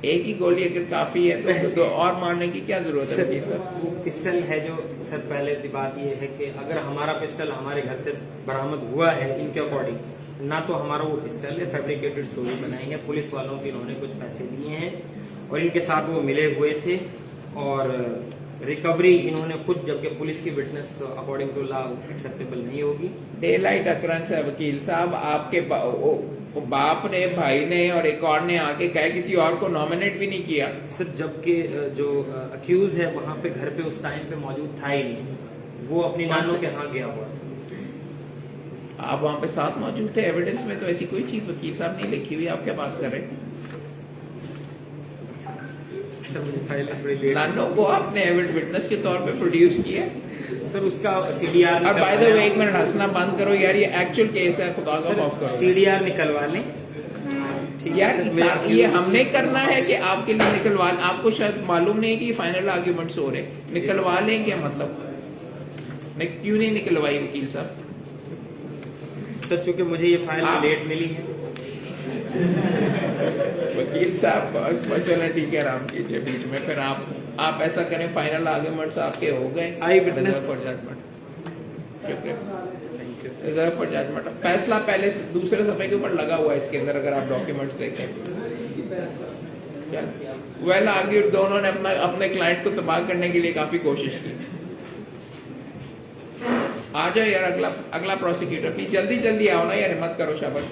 एक ही गोली अगर काफी है तो और मारने की क्या जरूरत है वकील साहब? वो पिस्टल है जो सर, पहले की बात ये है कि अगर हमारा पिस्टल हमारे घर से बरामद हुआ है, इनके अकॉर्डिंग ना तो हमारा वो पिस्टल है, फैब्रिकेटेड स्टोरी बनाई है, पुलिस वालों को इन्होंने कुछ पैसे दिए हैं और इनके साथ वो मिले हुए थे और रिकवरी इन्होंने खुद, जबकि पुलिस की विटनेस तो अकॉर्डिंग टू लॉ एक्सेप्टेबल नहीं होगी। डे लाइट अक्रंस है वकील साहब, आपके बाप ने, भाई ने और एक और ने आके कहा, किसी और को नॉमिनेट भी नहीं किया। सर जबकि जो अक्यूज है वहां पे घर पे उस टाइम पे मौजूद था ही नहीं, वो अपनी नानों के यहाँ गया हुआ था। आप वहां पे साथ मौजूद थे, एविडेंस में तो ऐसी कोई चीज वकील साहब नहीं लिखी हुई, आप क्या बात कर रहे हैं? मुझे फाइल थोड़ी लेट, नानों को आपने एविडेंस विटनेस के तौर पे प्रोड्यूस किया। सर उसका सीडीआर, और बाय द वे 1 मिनट हंसना बंद करो यार, ये एक्चुअल केस है, खुदा का माफ करो। सीडीआर निकलवा लें। यार ये हमने करना है कि आपके लिए निकलवा, आपको शायद मालूम नहीं कि फाइनल आर्ग्यूमेंट्स हो रहे, निकलवा लेंगे मतलब, क्यों नहीं निकलवाई वकील साहब? सर चूंकि मुझे ये फाइल लेट मिली है। वकील साहब चलो ठीक है, आराम कीजिए बीच में, फिर आप ऐसा करें, फाइनल आर्ग्यूमेंट्स आपके हो गए, eyewitness for judgement, reserve for judgement. फैसला पहले दूसरे सफे के ऊपर लगा हुआ है इसके अंदर, अगर आप डॉक्यूमेंट्स देखें। वेल आर्ग्यूड, दोनों ने अपने क्लाइंट को तबाह करने के लिए काफी कोशिश की। आ जाओ यार, अगला प्रोसिक्यूटर, प्लीज जल्दी जल्दी आओ ना यार, हिम्मत करो, शाबाश।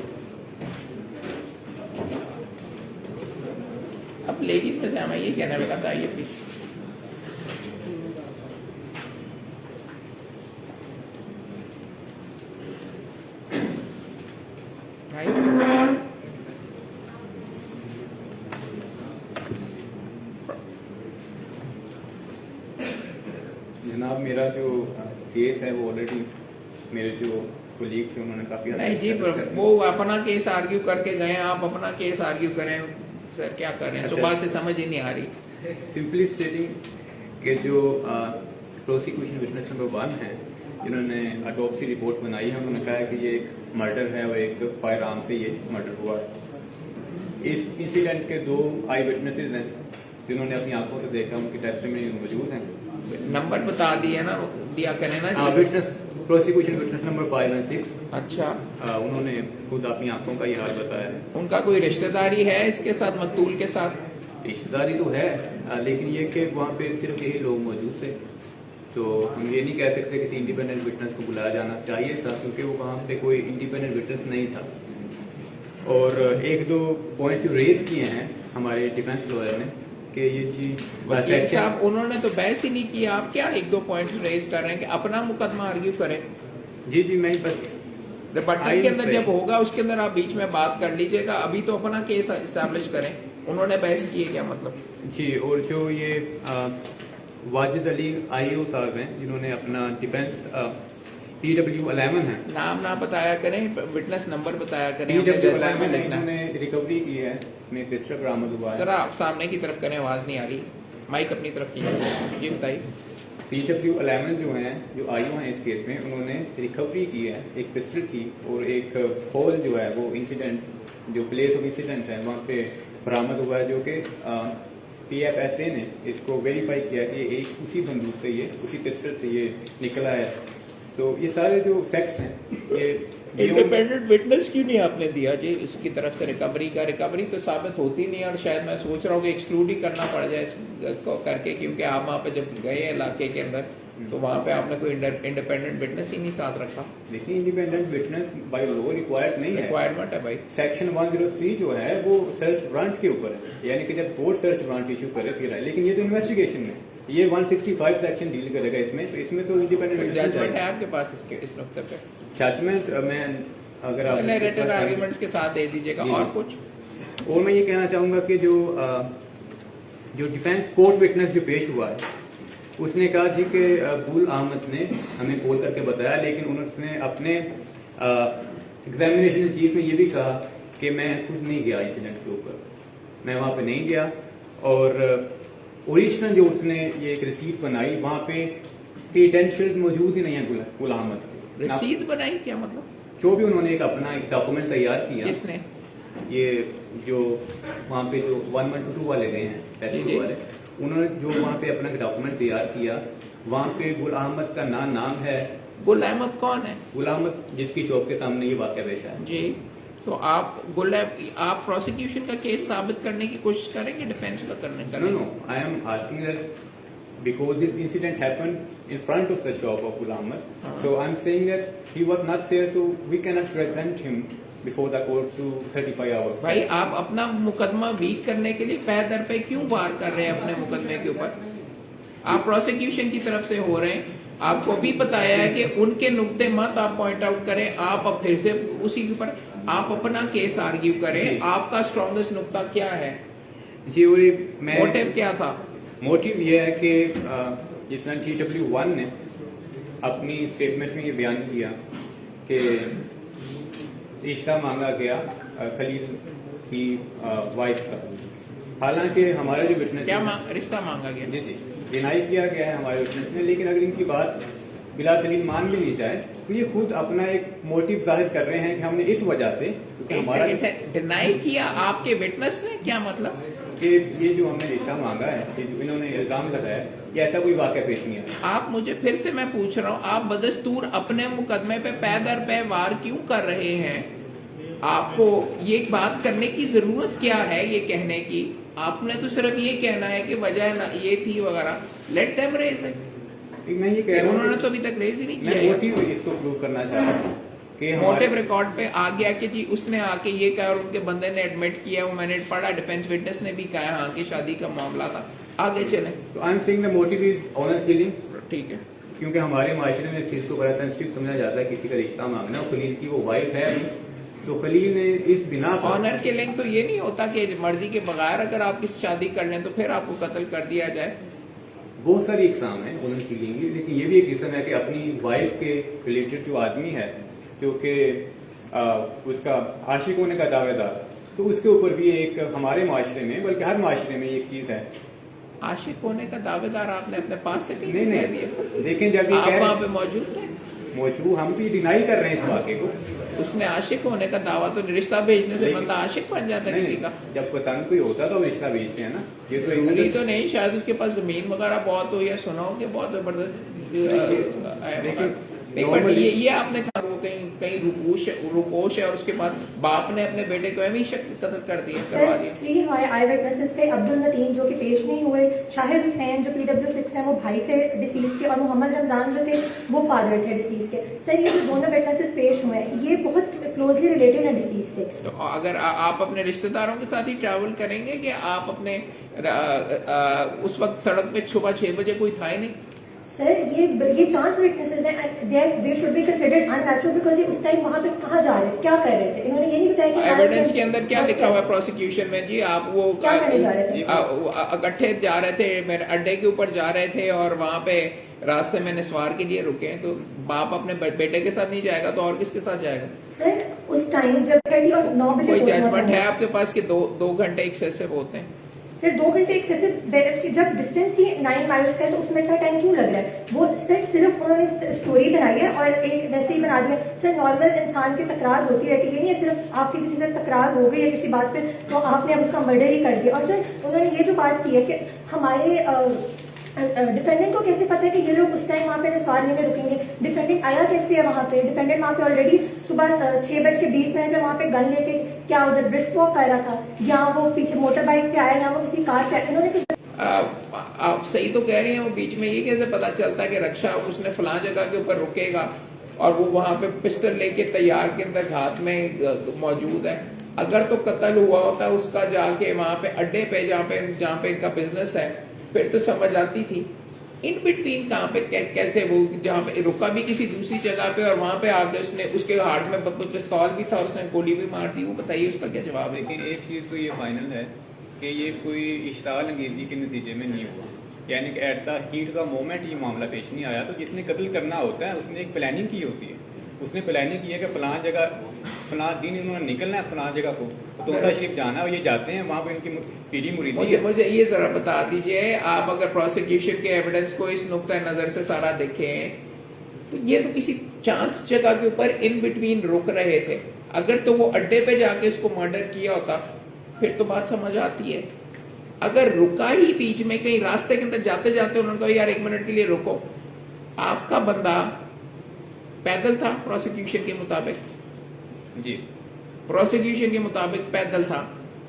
अब लेडीज में से हमें ये कहना लगा था, आइए प्लीज। जनाब मेरा जो केस है वो ऑलरेडी मेरे जो कोलीग थे उन्होंने काफी हद नहीं तक जी, establish कर वो अपना केस आर्ग्यू करके गए, आप अपना केस आर्ग्यू करें, सर क्या कर रहे हैं, अच्छा। सुबह से समझ ही नहीं आ रही। दिया। सिंपली स्टेटिंग कि जो प्रोसिक्यूशन विटनेस नंबर 1 है जिन्होंने ऑटोप्सी रिपोर्ट बनाई है, उन्होंने कहा है कि ये एक मर्डर है और एक फायर आर्म से ये मर्डर हुआ है। इस इंसिडेंट के 2 आई विटनेसेस हैं जिन्होंने अपनी आंखों से देखा, उनकी टेस्टिमनी मौजूद हैं। नंबर बता दिए ना, दिया करें ना जी। विटनेस प्रोसिक्यूशन विटनेस नंबर 5 और 6 अच्छा, उन्होंने खुद अपनी आंखों का ये हाल बताया है। उनका कोई रिश्तेदारी है इसके साथ, मकतूल के साथ? रिश्तेदारी तो है, लेकिन ये कि वहाँ पे सिर्फ यही लोग मौजूद थे, तो हम ये नहीं कह सकते किसी इंडिपेंडेंट विटनेस को बुलाया जाना चाहिए था, क्योंकि वो वहाँ पे कोई इंडिपेंडेंट विटनेस नहीं था। और 1-2 पॉइंट्स जो रेज किए हैं हमारे डिफेंस लॉयर ने कि ये चीज वकील साहब उन्होंने तो बहस ही नहीं की, आप क्या 1-2 पॉइंट रेज कर रहे हैं कि अपना मुकदमा आर्ग्यू करें? जी मैं बस बटन के अंदर जब होगा उसके अंदर आप बीच में बात कर लीजिएगा, अभी तो अपना केस एस्टैब्लिश करें। उन्होंने बहस की है क्या मतलब? जी, और जो ये वाजिद अली IAO साहब हैं जिन्होंने अपना डिफेंस TW11 है, नाम ना बताया करें, विटनेस नंबर बताया करें। TW11 है, इन्होंने रिकवरी की है, इसमें पिस्टल बरामद हुआ है। जरा आप सामने की तरफ करें, आवाज नहीं आ रही, माइक अपनी तरफ कीजिए। जी बताइए। TW11 जो हैं, जो IO हैं इस केस में, उन्होंने रिकवरी की है एक पिस्टल की, और एक होल जो है वो इंसिडेंट जो प्लेस ऑफ इंसिडेंट है वहाँ पे बरामद हुआ है, जो कि PFSA ने इसको वेरीफाई किया कि एक उसी बंदूक से ये उसी पिस्टल से ये निकला है। तो ये सारे जो फैक्ट्स हैं ये इंडिपेंडेंट विटनेस क्यों नहीं आपने दिया जी उसकी तरफ से? रिकवरी तो साबित होती नहीं है, और शायद मैं सोच रहा हूँ कि एक्सक्लूड ही करना पड़ जाए इसको करके, क्योंकि आप वहाँ पे जब गए इलाके के अंदर तो वहाँ पे आपने कोई इंडिपेंडेंट विटनेस ही नहीं साथ रखा। देखिए, independent witness by law required नहीं है। रिक्वायरमेंट है भाई। सेक्शन 103 जो है वो सर्च वारंट के ऊपर है, यानी कि जब कोर्ट सर्च वारंट इशू करे फिर है, लेकिन ये तो इन्वेस्टिगेशन में, ये 165 सेक्शन डील करेगा इसमें, तो इसमें तो इंडिपेंडेंट जजमेंट है आपके पास इसके इस नुकते पे? जजमेंट मैं अगर आप रिटन आर्ग्यूमेंट्स के साथ दे दीजिएगा। और कुछ? और मैं ये कहना चाहूंगा कि जो डिफेंस कोर्ट विटनेस जो पेश हुआ है उसने कहा जी कि गुल अहमद ने हमें कॉल करके बताया, लेकिन उन्होंने अपने एग्जामिनेशन चीफ में ये भी कहा कि मैं खुद नहीं गया इंसिडेंट के ऊपर, मैं वहाँ पे नहीं गया, और ओरिजिनल जो उसने ये एक रिसीट बनाई वहाँ पे क्रेडेंशियल्स मौजूद ही नहीं है गुल अहमद के। रसीद बनाई क्या मतलब? जो भी उन्होंने एक अपना एक डॉक्यूमेंट तैयार किया, किसने? ये जो वहाँ पे जो 112 वाले गए हैं टेस्ट वाले, उन्होंने जो वहाँ पे अपना डॉक्यूमेंट तैयार किया, वहाँ पे गुल अहमद का नाम है। गुल अहमद कौन है? गुल अहमद जिसकी शॉप के सामने ये वाक़या पेश है जी। तो आप आप प्रोसिक्यूशन का केस साबित करने की कोशिश करेंगे, डिफेंस का करने? No, I am asking that because this incident happened in front of the shop of Gul Ahmad, so I'm saying that he was not there, so we cannot present him before the court to certify our भाई आप अपना मुकदमा week करने के लिए पै दर पे क्यों वार कर रहे हैं अपने मुकदमे के ऊपर? आप प्रोसिक्यूशन की तरफ से हो रहे हैं, आपको भी बताया है कि उनके नुक्ते मत आप पॉइंट आउट करें, आप अब फिर से उसी के ऊपर आप अपना केस आर्ग्यू करें। आपका स्ट्रॉन्गेस्ट नुक्ता क्या है जी? और मैं मोटिव क्या था? मोटिव ये है कि जिस तरह TW1 ने अपनी स्टेटमेंट में ये बयान किया कि रिश्ता मांगा गया खलील की वाइफ का, हालांकि हमारा जो विटनेस रिश्ता मांगा गया? जी जी, डिनाई किया गया है हमारे विटनेस ने, लेकिन अगर इनकी बात बिला दलील मान भी ली जाए तो ये खुद अपना एक मोटिव जाहिर कर रहे हैं कि हमने इस वजह से, क्योंकि हमारा डिनाई किया आपके विटनेस ने, क्या मतलब? कि ये जो हमने रिश्ता मांगा है, ये जो इन्होंने इल्जाम लगाया, ये ऐसा कोई वाक़या पेश नहीं है। आप मुझे फिर से मैं पूछ रहा हूँ, आप बदस्तूर अपने मुकदमे पे पै दर पे वार क्यों कर रहे हैं? आपको ये बात करने की जरूरत क्या है, ये कहने की? आपने तो सिर्फ ये कहना है कि वजह ये थी वगैरह, लेट देम रेज इट। मैं ये कह रहा हूँ, उन्होंने तो अभी तक रेज ही नहीं मैं किया। मोटिव इसको प्रूव करना चाह रहा हूँ कि मोटिव रिकॉर्ड पे आ गया कि जी उसने आके ये कहा और उनके बंदे ने एडमिट किया, वो मैंने पढ़ा, डिफेंस विटनेस ने भी कहा हाँ कि शादी का मामला था। आगे चले। तो I am saying the motive is honour killing. ठीक है, क्योंकि हमारे माशरे में इस चीज को बड़ा सेंसिटिव समझा जाता है, किसी का रिश्ता मांगना, और खलील की वो वाइफ है, तो खलील ने इस बिना पर ऑनर किलिंग तो ये नहीं होता कि मर्जी के बगैर अगर आप किसी शादी कर लें तो फिर आपको कत्ल कर दिया जाए। बहुत सारी इकसाम है ओनर किलिंग की, लेकिन ये भी एक किस्म है कि अपनी वाइफ के रिलेटेड जो आदमी है क्योंकि उसका आशिक होने का दावेदार, तो उसके ऊपर भी एक हमारे माशरे में, बल्कि हर माशरे में एक चीज है। आशिक होने का दावेदार आपने अपने पास से नहीं नहीं, लेकिन जब ये आप वहाँ पे मौजूद थे, मौजूद, हम भी डिनाई कर रहे हैं इस वाक़े को। उसने आशिक होने का दावा, तो रिश्ता भेजने से बंदा आशिक बन जाता है किसी का? जब पसंद कोई होता तो रिश्ता भेजते हैं ना, ये तो जरूरी तो नहीं, शायद उसके पास जमीन वगैरह बहुत हो या सुना हो कि बहुत जबरदस्त नहीं, बट ये आपने कहा वो कहीं रुपोश है और उसके बाद बाप ने अपने बेटे को एवं शक कत्ल कर दिया, करवा दिया। 3 आई विटनेसेस थे, अब्दुल मतीन जो कि पेश नहीं हुए, शाहिद हुसैन जो PW6 हैं वो भाई थे डिसीज के, और मोहम्मद रमजान जो थे वो फादर थे डिसीज के। सर ये जो दोनों विटनेसेस पेश हुए हैं ये बहुत क्लोजली रिलेटेड है डिसीज से। तो अगर आप अपने रिश्तेदारों के साथ ही ट्रैवल करेंगे कि आप अपने उस वक्त सड़क पे सुबह 6 बजे कोई था ही नहीं? सर ये चांस विटनेसेस हैं and they should be considered unnatural because ये उस टाइम वहां पे कहाँ जा रहे थे, क्या कर रहे थे, इन्होंने ये नहीं बताया कि एविडेंस के अंदर क्या लिखा हुआ है प्रोसिक्यूशन में जी? आप वो क्या करने जा रहे थे? इकट्ठे जा रहे थे, मेरे अड्डे के ऊपर जा रहे थे और वहां पे रास्ते में निस्वार के लिए रुके, तो बाप अपने बेटे के साथ नहीं जाएगा तो और किसके साथ जाएगा? सर उस टाइम जब 9 बजे कोई जजमेंट है आपके पास कि 2 घंटे एक्सेसिव होते हैं? सर 2 घंटे एक्सेसिव, जब डिस्टेंस ही 9 माइल्स का है तो उसमें इतना टाइम क्यों लग रहा है? वो सर सिर्फ उन्होंने स्टोरी बनाई है और एक वैसे ही बना दिया। सर नॉर्मल इंसान की तकरार होती रहती है, ये नहीं है सिर्फ आपकी किसी से तकरार हो गई है किसी बात पे तो आपने अब उसका मर्डर ही कर दिया। और सर उन्होंने ये जो बात की है कि हमारे डिफेंडेंट को कैसे पता है कि ये लोग उस टाइम वहाँ पे निस्वार लेने रुकेंगे? डिफेंडेंट आया कैसे है वहाँ पे? डिफेंडेंट वहाँ पे ऑलरेडी सुबह 6:20 पे वहाँ पे गन लेके क्या उधर ब्रिस्क वॉक कर रहा था, या वो पीछे मोटर बाइक पे आया, या वो किसी कार पे, इन्होंने कुछ आप सही तो कह रही हैं, वो बीच में ये कैसे पता चलता है कि रक्षा उसने फलां जगह के ऊपर रुकेगा और वो वहां पे पिस्टल लेके तैयार के अंदर हाथ में मौजूद है? अगर तो कत्ल हुआ होता उसका जाके वहां पे अड्डे पे जहाँ पे इनका बिजनेस है, फिर तो समझ आती थी। इन बिटवीन कहाँ पे कैसे वो जहाँ पे रुका भी किसी दूसरी जगह पे और वहां पे आके उसने उसके हाथ में पिस्तौल भी था, उसने गोली भी मार दी, वो बताइए उसका क्या जवाब है? लेकिन एक चीज़ तो ये फाइनल है कि ये कोई इश्ताल अंगेजी के नतीजे में नहीं हुआ, यानी कि एट द हीट का मोमेंट ये मामला पेश नहीं आया। तो जिसने कत्ल करना होता है उसने एक प्लानिंग की होती है, उसने प्लानिंग की है कि फलां जगह फलां दिन इन्होंने निकलना है फलां जगह को, तो शरीफ जाना है और ये जाते हैं वहाँ पे उनकी पीरी मुरीदी है। मुझे ये जरा बता दीजिए, आप अगर प्रोसिक्यूशन के एविडेंस को इस नुक्ता नजर से सारा देखें तो ये तो किसी चांस जगह के ऊपर इन बिटवीन रुक रहे थे। अगर तो वो अड्डे पे जाके उसको मर्डर किया होता फिर तो बात समझ आती है। अगर रुका ही बीच में कहीं रास्ते के अंदर जाते जाते उन्होंने कहा यार 1 मिनट के लिए रुको, आपका बंदा पैदल था प्रोसिक्यूशन के मुताबिक? जी प्रोसिक्यूशन के मुताबिक पैदल था,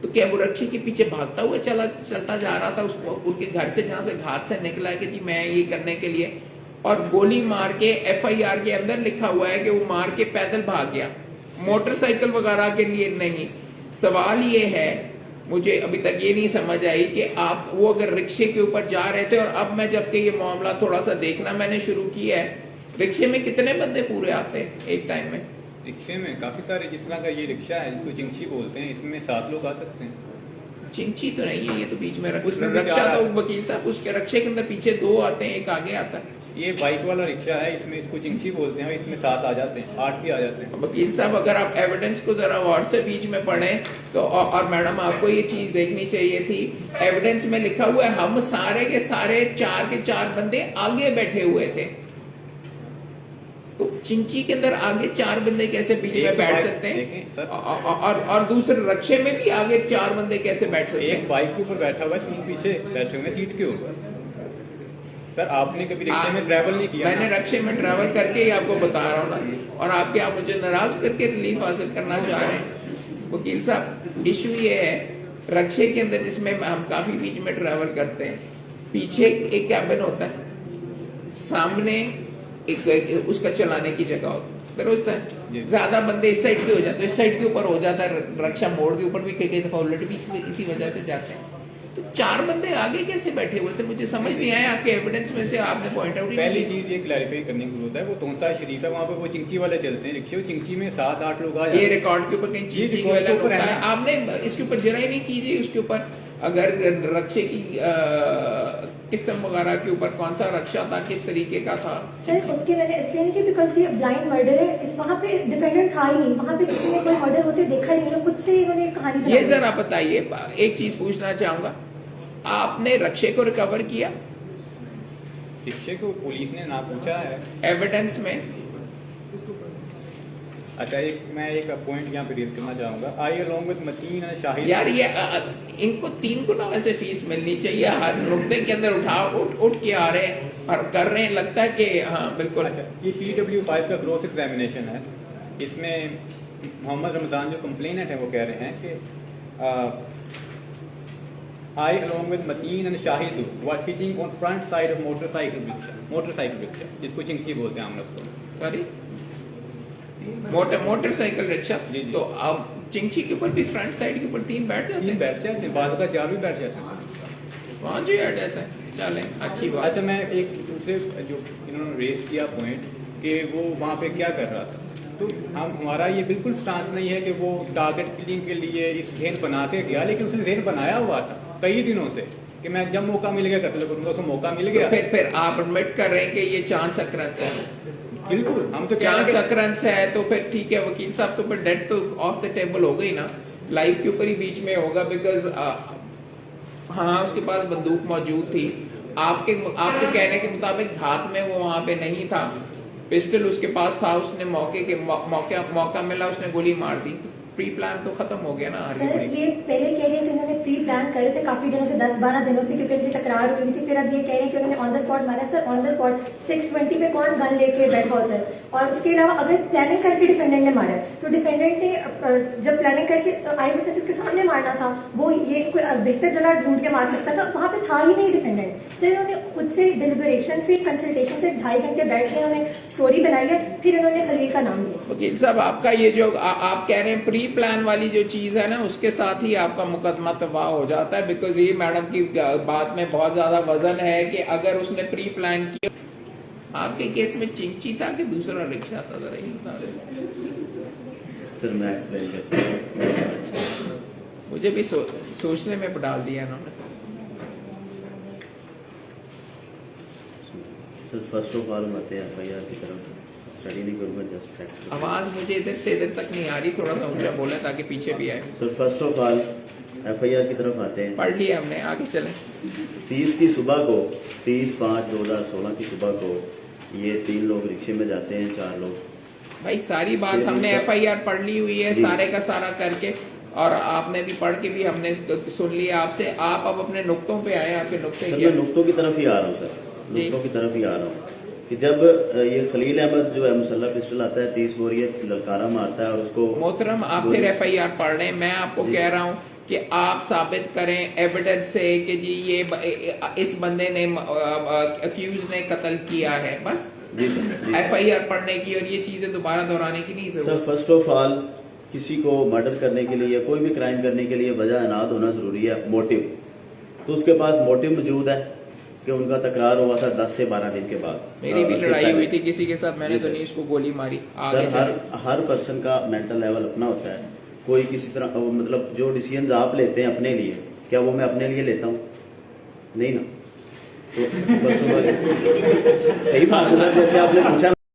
तो क्या वो रक्षी के पीछे भागता हुआ चलता जा रहा था उसको उनके घर से जहां से घाट से निकला है कि जी मैं ये करने के लिए, और गोली मार के FIR के अंदर लिखा हुआ है कि वो मार के पैदल भाग गया, मोटरसाइकिल वगैरह के लिए नहीं। सवाल ये है, मुझे अभी तक ये नहीं समझ आई कि आप वो अगर रिक्शे के ऊपर जा रहे थे, और अब मैं जबकि ये मामला थोड़ा सा देखना मैंने शुरू किया है, रिक्शे में कितने बंदे पूरे आते हैं एक टाइम में? रिक्शे में काफी सारे, जिस तरह का ये रिक्शा है जिसको चिंची बोलते हैं, इसमें 7 लोग आ सकते हैं। चिंची तो नहीं है ये, तो बीच में उसमें भी रक्षा चार तो आते वकील साहब उसके रक्षे के अंदर पीछे 2 आते हैं, एक आगे आता है। ये बाइक वाला रिक्शा है, इसमें इसको चिंची बोलते हैं, इसमें 7 आ जाते हैं, 8 भी आ जाते हैं। वकील साहब अगर आप एविडेंस को जरा और से बीच में पढ़ें तो, और मैडम आपको ये चीज देखनी चाहिए थी, एविडेंस में लिखा हुआ है हम सारे के सारे 4 के 4 बंदे आगे बैठे हुए थे, तो चिंची के अंदर आगे 4 बंदे कैसे बीच में बैठ सकते हैं? और दूसरे रक्षे में भी आगे 4 बंदे कैसे बैठ सकते हैं? एक बाइक के ऊपर बैठा हुआ है, 3 पीछे बैठे हुए सीट के ऊपर। सर आपने कभी रिक्शे में ट्रैवल नहीं किया? मैंने रक्षे में ट्रैवल करके ही आपको बता रहा हूँ ना, और आप क्या मुझे नाराज करके रिलीफ हासिल करना चाह रहे हैं? वकील साहब इशू ये है, रक्षे के अंदर जिसमें हम काफी बीच में ट्रैवल करते हैं, पीछे एक कैबिन होता है, सामने एक उसका चलाने की जगह होती है, दुरुस्त है? ज्यादा बंदे इस साइड पे हो जाते हैं, इस साइड के ऊपर हो जाता है, रक्षा मोड़ के ऊपर भी कई दफा उलट भी इसी वजह से जाते हैं। तो 4 बंदे आगे कैसे बैठे हुए थे? मुझे समझ नहीं आया आपके एविडेंस में से आपने पॉइंट आउट ही नहीं पहली किया। चीज ये क्लैरिफाई करने की जरूरत है, वो तोंता शरीफ है, वहाँ पे वो चिंची वाले चलते हैं रिक्शे, वो चिंची में 7-8 लोग आ ये जाते हैं। रिकॉर्ड के ऊपर कहीं ये चीज रिकॉर्ड वाला के ऊपर है होता है, ना। आपने इसके ऊपर जरा ही नहीं कीजिए। उसके ऊपर अगर रक्षे की किस्म वगैरह के ऊपर कौन सा रक्षा था, किस तरीके का था? सर उसके मैंने इसलिए नहीं कि बिकॉज ये ब्लाइंड मर्डर है, इस वहाँ पे डिफेंडेंट था ही नहीं, वहाँ पे किसी ने कोई मर्डर होते देखा ही नहीं, खुद से इन्होंने कहानी बना ये दी। जरा बताइए, एक चीज पूछना चाहूंगा, आपने रक्षे को रिकवर किया रिक्शे को पुलिस ने ना पूछा है। एविडेंस में? अच्छा, मैं एक पॉइंट यहाँ पे रेज करना चाहूंगा। I along with Mateen and Shahid. यार ये इनको 3 गुना वैसे फीस मिलनी चाहिए, हर रुकने के अंदर उठ के आ रहे हैं और कर रहे हैं, लगता है कि हाँ बिल्कुल। अच्छा, ये PW5 का क्रॉस एग्जामिनेशन है। इसमें मोहम्मद रमजान जो कंप्लेनेंट है वो कह रहे हैं कि I along with Mateen and Shahid were sitting on front side of motorcycle rickshaw, जिसको चिंकी बोलते हैं हम लोग को। Sorry, motorcycle rickshaw. जी, जी। तो अब चिंची के ऊपर भी फ्रंट साइड के ऊपर 3 बैठ जाते 3 हैं, बैठ जाते हैं, बाद का 4 भी बैठ जाते हैं। 5 ही बैठ जाता है। चलें, अच्छी बात। अच्छा, मैं एक दूसरे जो इन्होंने रेज किया पॉइंट कि वो वहाँ पे क्या कर रहा था, तो हमारा ये बिल्कुल स्टांस नहीं है कि वो टारगेट किलिंग के लिए इस ज़हन बना के गया, लेकिन उसने ज़हन बनाया हुआ था कई दिनों से कि मैं जब मौका मिल गया कत्ल करूंगा, तो मौका मिल गया। तो फिर आप एडमिट कर रहे हैं कि ये चांस अक्रंस है? बिल्कुल, हम तो कह रहे चांस हैं अक्रंस है तो फिर ठीक है, वकील साहब के ऊपर डेथ तो ऑफ द टेबल हो गई ना, लाइफ के ऊपर ही बीच में होगा, बिकॉज हाँ उसके पास बंदूक मौजूद थी, आपके कहने के मुताबिक हाथ में वो वहां पे नहीं था, पिस्टल उसके पास था, उसने मौका मिला उसने गोली मार दी। प्री प्लान तो खत्म हो गया ना सर हरी ये पहले कह रहे हैं कि उन्होंने प्री प्लान करे थे काफी दिनों से, 10-12 दिनों से, क्योंकि इनकी तकरार हुई थी। फिर अब ये कह रहे हैं कि उन्होंने ऑन द स्पॉट मारा। सर ऑन द स्पॉट 620 पे कौन गन लेके बैठा होता है? और उसके अलावा अगर प्लानिंग करके डिफेंडेंट ने मारा है, तो डिफेंडेंट ने जब प्लानिंग करके आई विटनेसेस के सामने मारना था, वो ये कोई बेहतर जगह ढूंढ के मार सकता था, वहां पे था ही नहीं डिफेंडेंट। सर इन्होंने खुद से डिलिबरेशन से, कंसल्टेशन से 2.5 घंटे बैठ के उन्होंने स्टोरी बनाई है, फिर उन्होंने खलील का नाम लिया। वकील साहब, आपका ये जो आप कह रहे हैं प्री प्लान वाली जो चीज है ना, उसके साथ ही आपका मुकदमा तबाह हो जाता है, बिकॉज ये मैडम की बात में बहुत ज्यादा वजन है कि अगर उसने प्री प्लान किया। आपके केस में चिंची था कि दूसरा रिक्शा था, जरा ये बता दें। सर मैं एक्सप्लेन करता हूँ। मुझे भी सोचने में डाल दिया इन्होंने। सर फर्स्ट ऑफ ऑल आते हैं FIR की तरफ, स्टडी नहीं करूँगा, जस्ट फैक्ट। आवाज मुझे इधर से इधर तक नहीं आ रही, थोड़ा सा ऊंचा बोले ताकि पीछे भी आए। Sir first of all FIR की तरफ आते हैं। पढ़ लिया हमने, आगे चलें। 30 की सुबह को, 30/5/2016 की सुबह को ये 3 लोग रिक्शे में जाते हैं, 4 लोग। भाई सारी बात हमने FIR पढ़ ली हुई है, जी। सारे का सारा करके, और आपने भी पढ़ के भी हमने सुन लिया आपसे। आप अब अपने नुक्तों पे आए, आपके नुक्ते सर क्या? मैं नुक्तों की तरफ ही आ रहा हूँ सर, जी। नुक्तों की तरफ ही आ रहा हूँ कि जब ये खलील अहमद जो है मुसल्ला पिस्टल आता है, 30 बोरियत ललकारा मारता है और उसको मोहतरम आप फिर FIR पढ़ रहे हैं, मैं आपको जी। कह रहा हूँ कि आप साबित करें एविडेंस से कि जी ये इस बंदे ने अक्यूज ने कत्ल किया है, बस। जी सर। FIR पढ़ने की और ये चीजें दोबारा दोहराने की नहीं सर जरूरत। फर्स्ट ऑफ ऑल किसी को मर्डर करने के लिए, कोई भी क्राइम करने के लिए वजह अनाद होना जरूरी है, मोटिव। तो उसके पास मोटिव मौजूद है कि उनका तकरार हुआ था 10 से 12 दिन के बाद। मेरी भी उससे लड़ाई पहले। हुई थी किसी के साथ, मैंने जी तो सर। नहीं उसको गोली मारी। आगे सर चलें। हर पर्सन का मेंटल लेवल अपना होता है, कोई किसी तरह मतलब जो डिसीजंस आप लेते हैं अपने लिए, क्या वो मैं अपने लिए लेता हूँ? नहीं ना। तो बस सही बात है सर, जैसे आपने पूछा